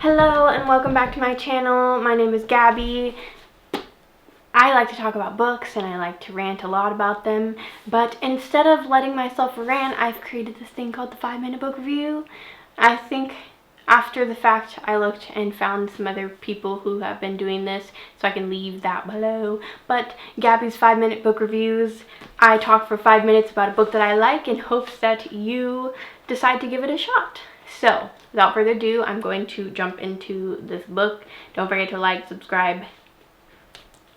Hello and welcome back to my channel. My name is Gabby. I like to talk about books and I like to rant a lot about them, but instead of letting myself rant, I've created this thing called the 5-minute book review. I think after the fact I looked and found some other people who have been doing this, so I can leave that below. But Gabby's 5-minute book reviews, I talk for 5 minutes about a book that I like in hopes that you decide to give it a shot. So, without further ado, I'm going to jump into this book. Don't forget to like, subscribe,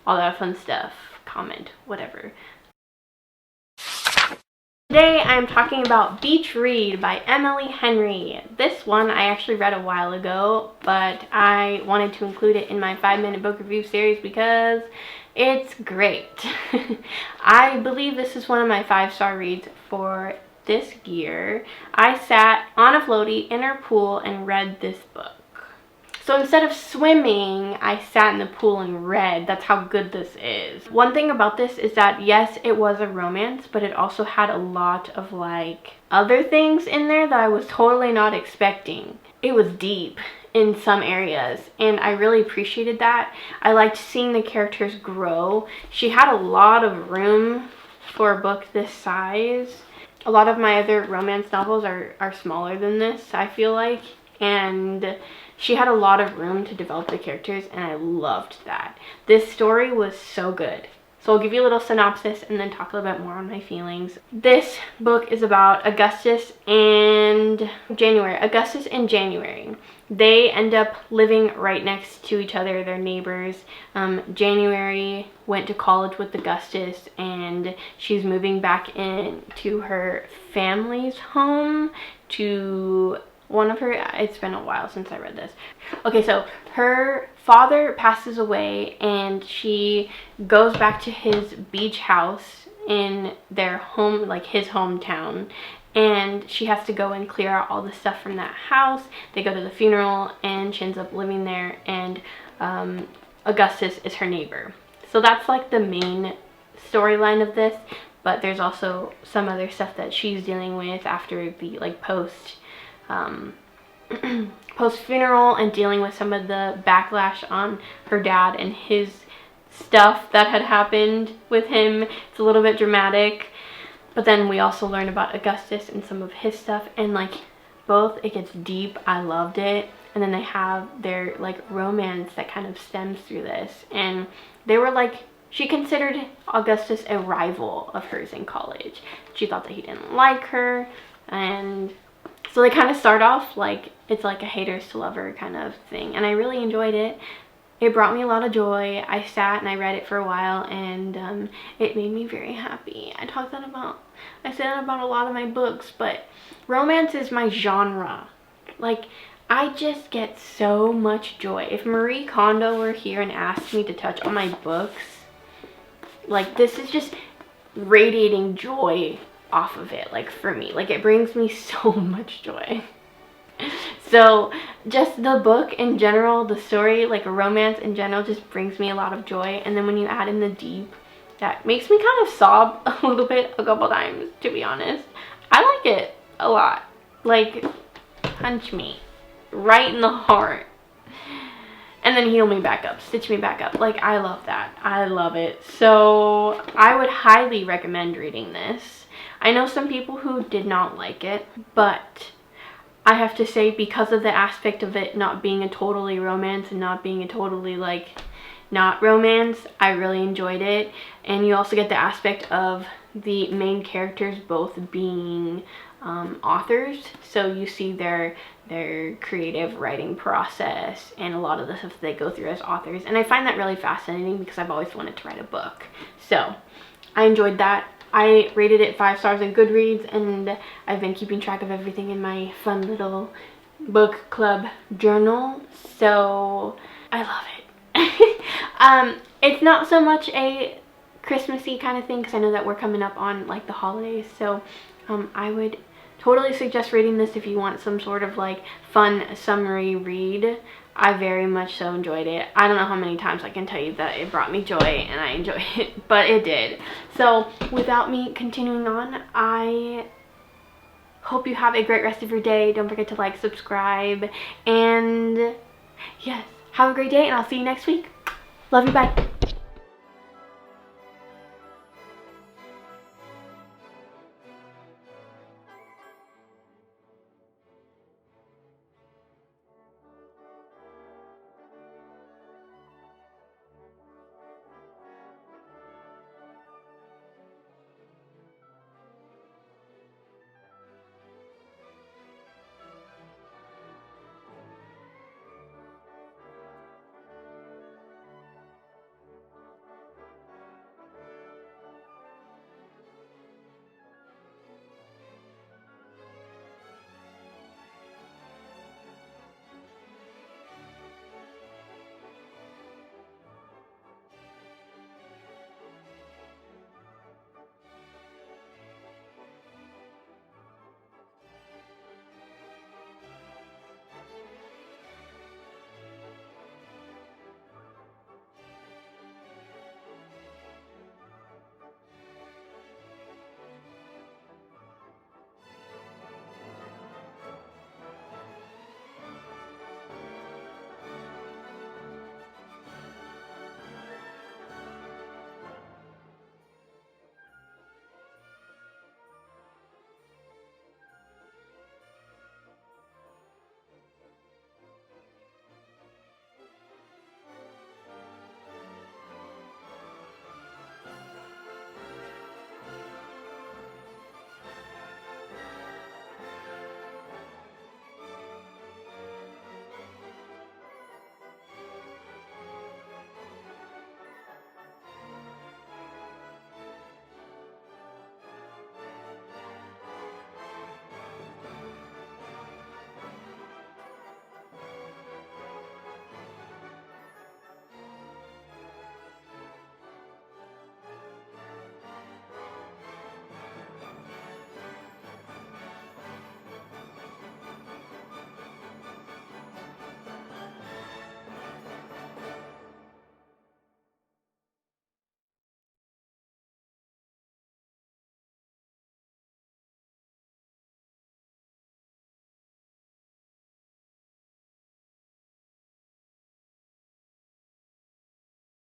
all that fun stuff, comment, whatever. Today I'm talking about Beach Read by Emily Henry. This one I actually read a while ago, but I wanted to include it in my 5-minute book review series because it's great. I believe this is one of my 5-star reads for this year. I sat on a floaty in our pool and read this book. So instead of swimming, I sat in the pool and read. That's how good this is. One thing about this is that yes, it was a romance, but it also had a lot of like other things in there that I was totally not expecting. It was deep in some areas and I really appreciated that. I liked seeing the characters grow. She had a lot of room for a book this size. A lot of my other romance novels are smaller than this, I feel like, and she had a lot of room to develop the characters and I loved that. This story was so good. So I'll give you a little synopsis and then talk a little bit more on my feelings. This book is about Augustus and January. They end up living right next to each other, they're neighbors. January went to college with Augustus and she's moving back into her family's home to it's been a while since I read this. Okay, so her father passes away and she goes back to his beach house in their home, like his hometown, and she has to go and clear out all the stuff from that house. They go to the funeral and she ends up living there, and Augustus is her neighbor. So that's like the main storyline of this, but there's also some other stuff that she's dealing with after the like post funeral and dealing with some of the backlash on her dad and his stuff that had happened with him. It's a little bit dramatic, but then we also learn about Augustus and some of his stuff, and like it gets deep. I loved it. And then they have their like romance that kind of stems through this, and they were like, she considered Augustus a rival of hers in college. She thought that he didn't like her, and so they kind of start off like it's like a haters to lover kind of thing, and I really enjoyed it. It brought me a lot of joy. I sat and I read it for a while, and it made me very happy. I say that about a lot of my books, but romance is my genre. Like, I just get so much joy. If Marie Kondo were here and asked me to touch on my books, like, this is just radiating joy off of it. Like, for me, like, it brings me so much joy. So just the book in general, the story, like a romance in general, just brings me a lot of joy. And then when you add in the deep, that makes me kind of sob a little bit a couple times, to be honest. I like it a lot. Like, punch me right in the heart and then heal me back up, stitch me back up. Like, I love that. I love it. So I would highly recommend reading this. I know some people who did not like it, but I have to say, because of the aspect of it not being a totally romance and not being a totally like not romance, I really enjoyed it. And you also get the aspect of the main characters both being authors, so you see their creative writing process and a lot of the stuff they go through as authors, and I find that really fascinating because I've always wanted to write a book. So I enjoyed that. I rated it 5 stars on Goodreads, and I've been keeping track of everything in my fun little book club journal, so I love it. It's not so much a Christmassy kind of thing because I know that we're coming up on like the holidays, so I would totally suggest reading this if you want some sort of like fun summary read. I very much so enjoyed it. I don't know how many times I can tell you that it brought me joy and I enjoyed it, but it did. So without me continuing on, I hope you have a great rest of your day. Don't forget to like, subscribe, and Yes. Have a great day, and I'll see you next week. Love you. Bye.